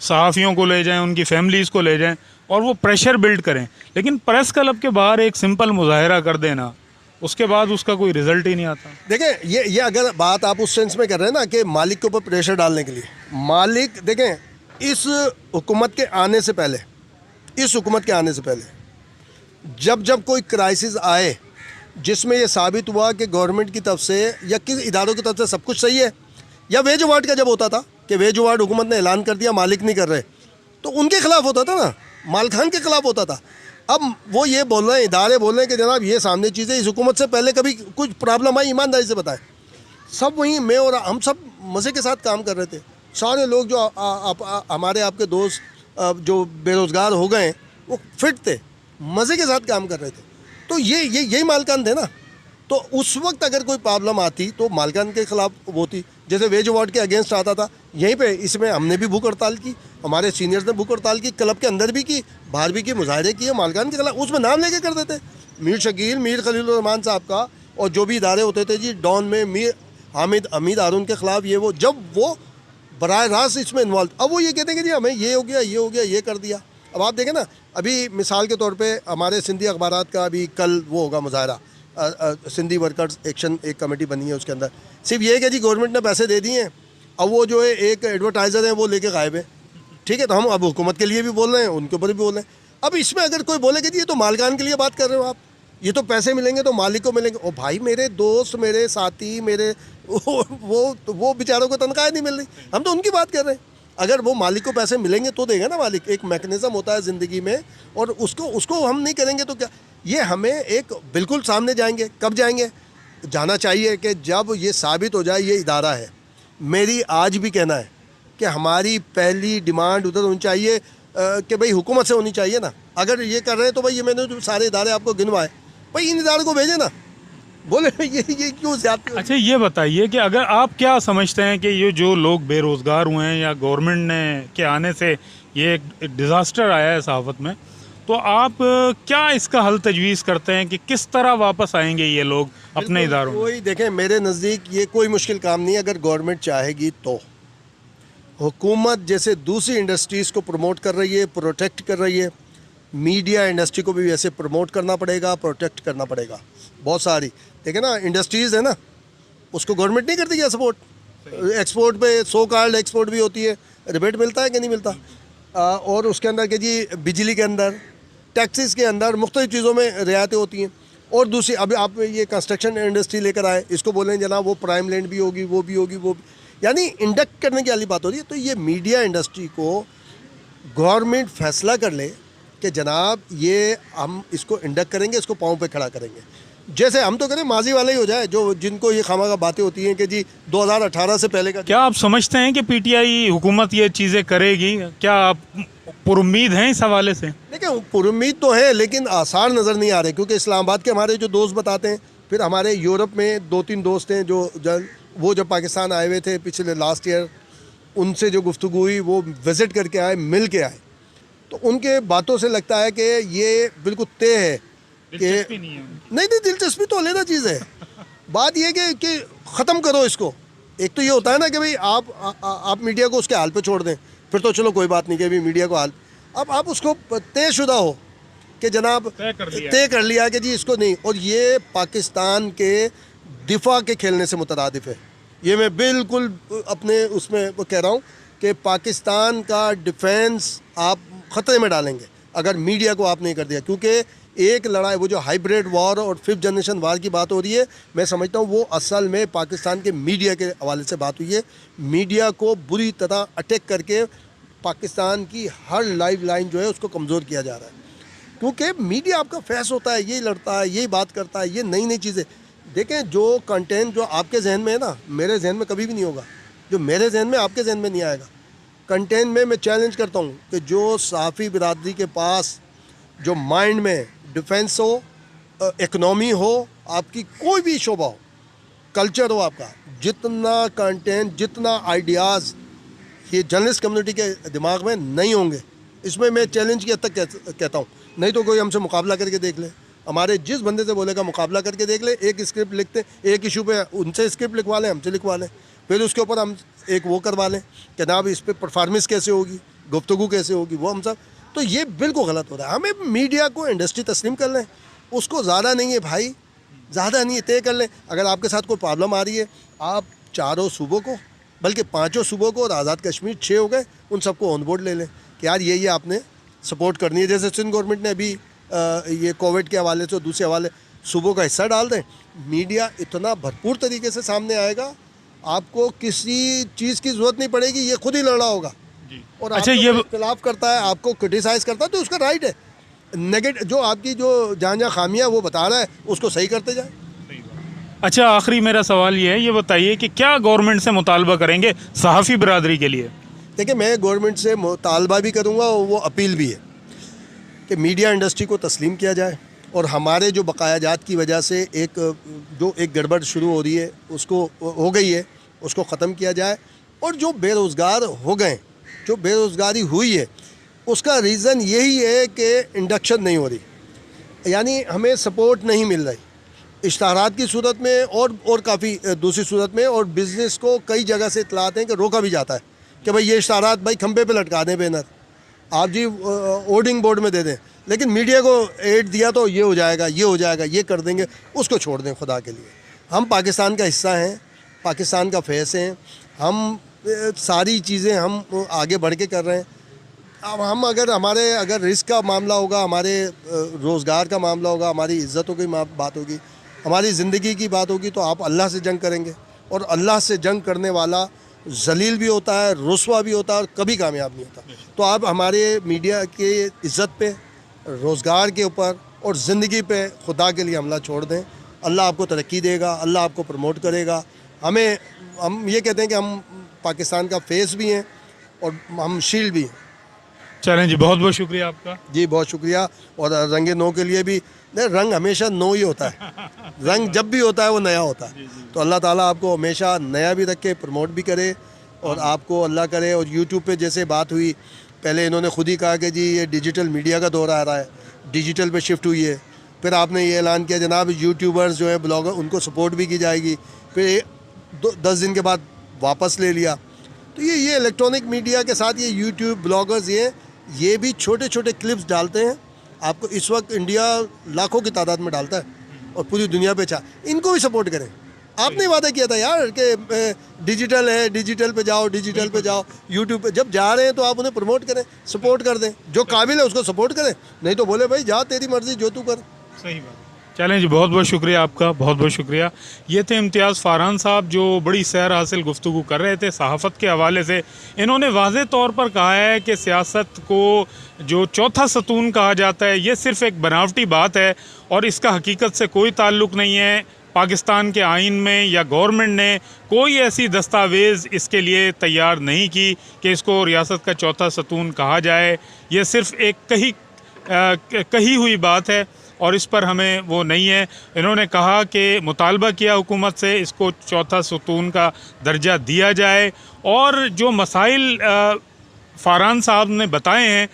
सहाफ़ियों को ले जाएं, उनकी फैमिलीज़ को ले जाएं और वो प्रेशर बिल्ड करें। लेकिन प्रेस क्लब के बाहर एक सिंपल मुजाहरा कर देना, उसके बाद उसका कोई रिजल्ट ही नहीं आता। देखें, ये अगर बात आप उस सेंस में कर रहे हैं ना कि मालिक के ऊपर प्रेशर डालने के लिए, मालिक देखें, इस हुकूमत के आने से पहले, जब जब कोई क्राइसिस आए जिसमें ये साबित हुआ कि गवर्नमेंट की तरफ से या किस इदारों की तरफ से सब कुछ सही है, या वेज अवार्ड का जब होता था कि वेज अवार्ड हुकूमत ने ऐलान कर दिया, मालिक नहीं कर रहे, तो उनके खिलाफ होता था ना, मालखान के खिलाफ होता था। अब वो ये बोल रहे हैं, इदारे बोल रहे हैं कि जनाब ये सामने चीज़ें, इस हुकूमत से पहले कभी कुछ प्रॉब्लम आई, ईमानदारी से बताएं। सब वहीं मैं और हम सब मज़े के साथ काम कर रहे थे। सारे लोग जो हमारे आपके दोस्त जो बेरोज़गार हो गए, वो फिट थे, मज़े के साथ काम कर रहे थे। तो यही मालकान थे ना। तो उस वक्त अगर कोई प्रॉब्लम आती तो मालकान के खिलाफ वो थी। जैसे वेज अवार्ड के अगेंस्ट आता था, यहीं पे इसमें हमने भी भूख हड़ताल की, हमारे सीनियर्स ने भूख हड़ताल की, क्लब के अंदर भी की, बाहर भी की, मुजाहरे किए मालकान के खिलाफ। उसमें नाम लेके कर देते, मीर शकील, मीर खलील रहमान साहब का, और जो भी इदारे होते थे जी, डॉन में मीर हामिद हमीद हारून के खिलाफ, ये वो, जब वो बराह रास्त इसमें इन्वॉल्व, अब वो ये कहते हैं कि जी हमें ये हो गया, ये कर दिया। अब आप देखें ना, अभी मिसाल के तौर पे हमारे सिंधी अखबारात का अभी कल वो होगा मुजाहरा, सिंधी वर्कर्स एक्शन एक कमेटी बनी है, उसके अंदर सिर्फ ये है कि जी गवर्नमेंट ने पैसे दे दिए हैं, अब वो जो है एक एडवर्टाइज़र है वो लेके गायब है। ठीक है, तो हम अब हुकूमत के लिए भी बोल रहे हैं, उनके ऊपर भी बोल रहे हैं। अब इसमें अगर कोई बोले कि जी ये तो मालकान के लिए बात कर रहे हो आप, ये तो पैसे मिलेंगे तो मालिक को मिलेंगे। ओ भाई, मेरे दोस्त, मेरे साथी, मेरे वो बेचारों को तनख्वाह नहीं मिल रही, हम तो उनकी बात कर रहे हैं। अगर वो मालिक को पैसे मिलेंगे तो देगा ना मालिक, एक मैकेनिज़्म होता है ज़िंदगी में, और उसको हम नहीं करेंगे तो क्या। ये हमें एक बिल्कुल सामने जाएंगे, कब जाएंगे, जाना चाहिए कि जब ये साबित हो जाए ये इदारा है। मेरी आज भी कहना है कि हमारी पहली डिमांड उधर होनी चाहिए कि भाई हुकूमत से होनी चाहिए ना। अगर ये कर रहे हैं तो भाई ये मैंने जो सारे इदारे आपको गिनवाए, भाई इन इदारों को भेजे ना, बोले ये क्यों ज़्यादा। अच्छा, ये बताइए कि अगर आप क्या समझते हैं कि ये जो लोग बेरोज़गार हुए हैं या गवर्नमेंट ने के आने से ये एक डिज़ास्टर आया है सहाफ़त में, तो आप क्या इसका हल तजवीज़ करते हैं कि किस तरह वापस आएंगे ये लोग अपने इदारों में? कोई देखें, मेरे नज़दीक ये कोई मुश्किल काम नहीं है। अगर गवर्नमेंट चाहेगी तो हुकूमत जैसे दूसरी इंडस्ट्रीज़ को प्रमोट कर रही है, प्रोटेक्ट कर रही है, मीडिया इंडस्ट्री को भी वैसे प्रमोट करना पड़ेगा, प्रोटेक्ट करना पड़ेगा। बहुत सारी देखें ना इंडस्ट्रीज़ है ना, उसको गवर्नमेंट नहीं करती क्या सपोर्ट। एक्सपोर्ट पे सो कॉल्ड एक्सपोर्ट भी होती है, रिबेट मिलता है कि नहीं मिलता। और उसके अंदर के जी बिजली के अंदर, टैक्सेस के अंदर, मुख्तलिफ़ चीज़ों में रियायतें होती हैं। और दूसरी, अभी आप ये कंस्ट्रक्शन इंडस्ट्री लेकर आए, इसको बोलें जनाब वो प्राइम लैंड भी होगी, वो भी होगी, वो भी, यानी इंडक्ट करने की वाली बात हो रही है। तो ये मीडिया इंडस्ट्री को गवर्नमेंट फैसला कर ले कि जनाब ये हम इसको इंडक्ट करेंगे, इसको पाँव पे खड़ा करेंगे। जैसे हम तो करें, माजी वाले ही हो जाए, जो जिनको ये खामखा बातें होती हैं कि जी 2018 से पहले का। क्या आप समझते हैं कि पीटीआई हुकूमत ये चीज़ें करेगी? क्या आप पुरुम्मीद हैं इस हवाले से? देखिए, पुरुम्मीद तो है, लेकिन आसार नज़र नहीं आ रहे, क्योंकि इस्लामाबाद के हमारे जो दोस्त बताते हैं, फिर हमारे यूरोप में 2-3 दोस्त हैं वो जब पाकिस्तान आए हुए थे पिछले लास्ट ईयर, उनसे जो गुफ्तगू हुई, वो विज़िट करके आए, मिल के आए, तो उनके बातों से लगता है कि ये बिल्कुल तय है कि नहीं, दिलचस्पी तो अलग चीज़ है। बात ये कि ख़त्म करो इसको। एक तो ये होता है ना कि भाई आप मीडिया को उसके हाल पे छोड़ दें, फिर तो चलो कोई बात नहीं कि अभी मीडिया को हाल। अब आप उसको तयशुदा हो कि जनाब तय कर लिया कि जी इसको नहीं। और ये पाकिस्तान के दिफा के खेलने से मुतरादिफ है। ये मैं बिल्कुल अपने उसमें वो कह रहा हूँ कि पाकिस्तान का डिफेंस आप ख़तरे में डालेंगे अगर मीडिया को आप नहीं कर दिया। क्योंकि एक लड़ाई, वो जो हाइब्रिड वॉर और 5th जनरेशन वॉर की बात हो रही है, मैं समझता हूँ वो असल में पाकिस्तान के मीडिया के हवाले से बात हुई है। मीडिया को बुरी तरह अटैक करके पाकिस्तान की हर लाइव लाइन जो है उसको कमज़ोर किया जा रहा है। क्योंकि मीडिया आपका फैस होता है, यही लड़ता है, यही बात करता है, ये नई नई चीज़ें। देखें, जो कंटेंट जो आपके जहन में है ना, मेरे जहन में कभी भी नहीं होगा। जो मेरे जहन में आपके जहन में नहीं आएगा। कंटेंट में मैं चैलेंज करता हूँ कि जो सहाफ़ी बिरादरी के पास जो माइंड में डिफेंस हो, इकनॉमी हो, आपकी कोई भी शोबा हो, कल्चर हो आपका, जितना कंटेंट, जितना आइडियाज़ ये जर्नलिस्ट कम्युनिटी के दिमाग में नहीं होंगे, इसमें मैं चैलेंज की हद तक कहता हूँ। नहीं तो कोई हमसे मुकाबला करके देख ले, हमारे जिस बंदे से बोलेगा मुकाबला करके देख ले, एक स्क्रिप्ट लिखते, एक इशू पे उनसे स्क्रिप्ट लिखवा लें, हमसे लिखवा लें, फिर उसके ऊपर हम एक वो करवा लें कि जनाब इस पर परफॉर्मेंस कैसे होगी, गुफ्तगू कैसे होगी, वो हम सब। तो ये बिल्कुल गलत हो रहा है। हमें मीडिया को इंडस्ट्री तस्लीम कर लें, उसको ज़्यादा नहीं है भाई, ज़्यादा नहीं है, तय कर लें। अगर आपके साथ कोई प्रॉब्लम आ रही है, आप चारों सूबों को, बल्कि पांचों सूबों को, और आज़ाद कश्मीर 6 हो गए, उन सबको ऑन बोर्ड ले लें कि यार ये आपने सपोर्ट करनी है। जैसे सिंध गवर्नमेंट ने अभी ये कोविड के हवाले से, दूसरे हवाले सूबों का हिस्सा डाल दें, मीडिया इतना भरपूर तरीके से सामने आएगा, आपको किसी चीज़ की ज़रूरत नहीं पड़ेगी, ये खुद ही लड़ना होगा। और अच्छा, आपको ये इख्तिलाफ करता है, आपको क्रिटिसाइज़ करता है, तो उसका राइट है। नेगेटिव जो आपकी जो जहाँ खामियाँ वो बता रहा है, उसको सही करते जाए। अच्छा, आखिरी मेरा सवाल ये बताइए कि क्या गवर्नमेंट से मुतालबा करेंगे सहाफ़ी बिरादरी के लिए? देखिए, मैं गवर्नमेंट से मुतालबा भी करूँगा और वो अपील भी है कि मीडिया इंडस्ट्री को तस्लीम किया जाए, और हमारे जो बकायाजात की वजह से एक गड़बड़ शुरू हो रही है, उसको हो गई है, उसको ख़त्म किया जाए। और जो बेरोज़गार हो गए, जो बेरोज़गारी हुई है, उसका रीज़न यही है कि इंडक्शन नहीं हो रही, यानी हमें सपोर्ट नहीं मिल रही इश्तहारात की सूरत में और काफ़ी दूसरी सूरत में। और बिज़नेस को कई जगह से इतलात हैं कि रोका भी जाता है कि भाई ये इश्तहारात भाई खंबे पे लटका दें, बैनर आप जी होर्डिंग बोर्ड में दे दें, लेकिन मीडिया को एड दिया तो ये हो जाएगा, ये हो जाएगा, ये कर देंगे, उसको छोड़ दें खुदा के लिए। हम पाकिस्तान का हिस्सा हैं, पाकिस्तान का फेस हैं, हम सारी चीज़ें हम आगे बढ़ के कर रहे हैं। अब हम अगर रिस्क का मामला होगा, हमारे रोज़गार का मामला होगा, हमारी इज़्ज़तों की बात होगी, हमारी ज़िंदगी की बात होगी, तो आप अल्लाह से जंग करेंगे, और अल्लाह से जंग करने वाला जलील भी होता है, रुस्वा भी होता है, और कभी कामयाब नहीं होता। तो आप हमारे मीडिया के इज़्ज़त पे, रोज़गार के ऊपर और ज़िंदगी पे खुदा के लिए हमला छोड़ दें। अल्लाह आपको तरक्की देगा, अल्लाह आपको प्रमोट करेगा। हम ये कहते हैं कि हम पाकिस्तान का फेस भी हैं और हम शील्ड भी हैं। चलें जी, बहुत बहुत शुक्रिया आपका। जी बहुत शुक्रिया। और रंगे नो के लिए भी, नहीं, रंग हमेशा नो ही होता है, रंग जब भी होता है वो नया होता है। तो अल्लाह ताला आपको हमेशा नया भी रखे, प्रमोट भी करे, और आपको अल्लाह करे। और यूट्यूब पे जैसे बात हुई, पहले इन्होंने खुद ही कहा कि जी ये डिजिटल मीडिया का दौर आ रहा है, डिजिटल पे शिफ्ट हुई है। फिर आपने ये ऐलान किया जनाब यूट्यूबर्स जो है, ब्लॉगर, उनको सपोर्ट भी की जाएगी। फिर 10 दिन के बाद वापस ले लिया। तो ये इलेक्ट्रॉनिक मीडिया के साथ ये यूट्यूब ब्लॉगर्स ये भी छोटे छोटे क्लिप्स डालते हैं। आपको इस वक्त इंडिया लाखों की तादाद में डालता है, और पूरी दुनिया पे इनको भी सपोर्ट करें। आपने वादा किया था यार कि डिजिटल है, डिजिटल पे जाओ, डिजिटल पे जाओ। यूट्यूब पे जब जा रहे हैं तो आप उन्हें प्रमोट करें, सपोर्ट कर दें। जो काबिल है उसको सपोर्ट करें, नहीं तो बोले भाई जा तेरी मर्जी, जो तू कर। सही बात। चलें जी, बहुत बहुत शुक्रिया आपका, बहुत बहुत शुक्रिया। ये थे इम्तियाज़ फ़ारहान साहब, जो बड़ी सैर हासिल गुफ्तगू कर रहे थे सहाफ़त के हवाले से। इन्होंने वाज़े तौर पर कहा है कि सियासत को जो चौथा सतून कहा जाता है, ये सिर्फ़ एक बनावटी बात है, और इसका हकीकत से कोई ताल्लुक़ नहीं है। पाकिस्तान के आइन में या गवर्नमेंट ने कोई ऐसी दस्तावेज़ इसके लिए तैयार नहीं की कि इसको रियासत का चौथा सतून कहा जाए। ये सिर्फ़ एक कही हुई बात है, और इस पर हमें वो नहीं है। इन्होंने कहा कि मुतालबा किया हुकूमत से इसको चौथा सतून का दर्जा दिया जाए, और जो मसाइल फ़ारहान साहब ने बताए हैं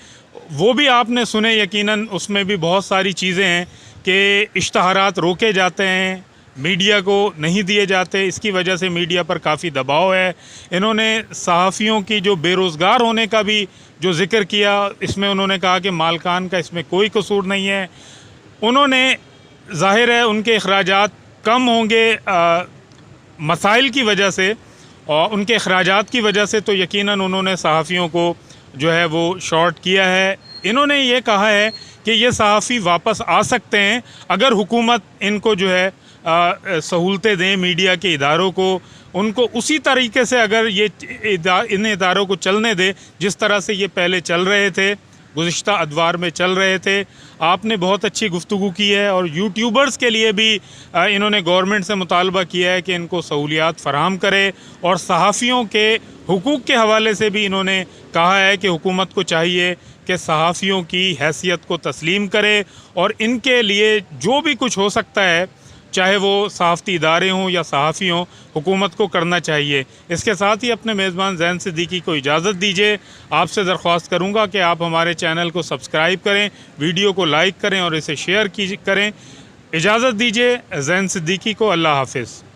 वो भी आपने सुने यकीनन। उसमें भी बहुत सारी चीज़ें हैं कि इश्तहारात रोके जाते हैं, मीडिया को नहीं दिए जाते, इसकी वजह से मीडिया पर काफ़ी दबाव है। इन्होंने सहाफ़ियों की जो बेरोज़गार होने का भी जो ज़िक्र किया, इसमें उन्होंने कहा कि मालकान का इसमें कोई कसूर नहीं है। उन्होंने, ज़ाहिर है उनके अखराजात कम होंगे मसाइल की वजह से, और उनके अखराजात की वजह से तो यकीनन उन्होंने सहाफ़ियों को जो है वो शॉर्ट किया है। इन्होंने ये कहा है कि ये सहाफ़ी वापस आ सकते हैं अगर हुकूमत इनको जो है सहूलतें दें, मीडिया के इदारों को, उनको उसी तरीके से अगर इन इदारों को चलने दे जिस तरह से ये पहले चल रहे थे। गुज़िश्ता अदवार में चल रहे थे। आपने बहुत अच्छी गुफ्तगू की है और यूट्यूबर्स के लिए भी इन्होंने गवर्नमेंट से मुतालबा किया है कि इनको सहूलियात फ़राहम करे, और सहाफ़ियों के हुकूक़ के हवाले से भी इन्होंने कहा है कि हुकूमत को चाहिए कि सहाफ़ियों की हैसियत को तस्लीम करे और इनके लिए जो भी कुछ हो सकता है, चाहे वो सहाफ़ती इदारे हों या सहाफ़ी हों, हुकूमत को करना चाहिए। इसके साथ ही अपने मेज़बान ज़ैन सिद्दीकी को इजाज़त दीजिए। आपसे दरख्वास्त करूँगा कि आप हमारे चैनल को सब्सक्राइब करें, वीडियो को लाइक करें और इसे शेयर करें। इजाज़त दीजिए ज़ैन सिद्दीकी को। अल्लाह हाफ़िज़।